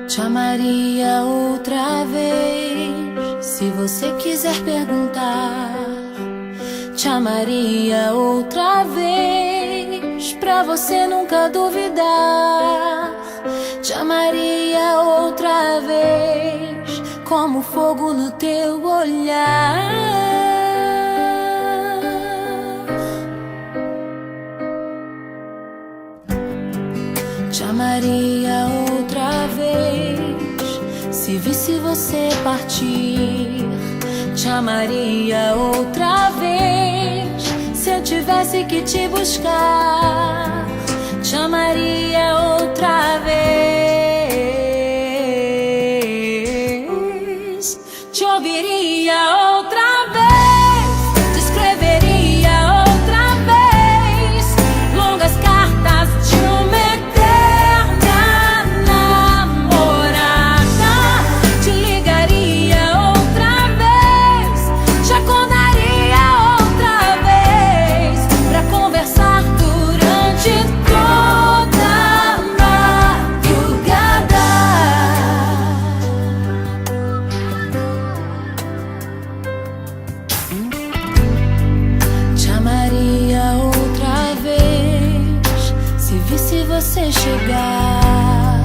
Te amaria outra vez, se você quiser perguntar. Te amaria outra vez, pra você nunca duvidar. Te amaria outra vez, como fogo no teu olhar. Te amaria outra vez, se visse você partir. Te amaria outra vez, se eu tivesse que te buscar. Te amaria outra vez, te ouviria outra vez, te escreveria outra vez longas cartas de uma eterna namorada. Te ligaria outra vez, te acordaria outra vez pra conversar durante toda a madrugada. Te amaria outra vez, se visse você chegar.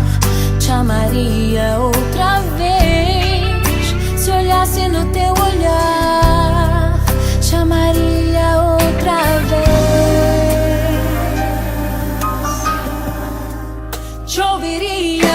Te amaria outra vez, se olhasse no teu olhar. Te amaria outra vez, te ouviria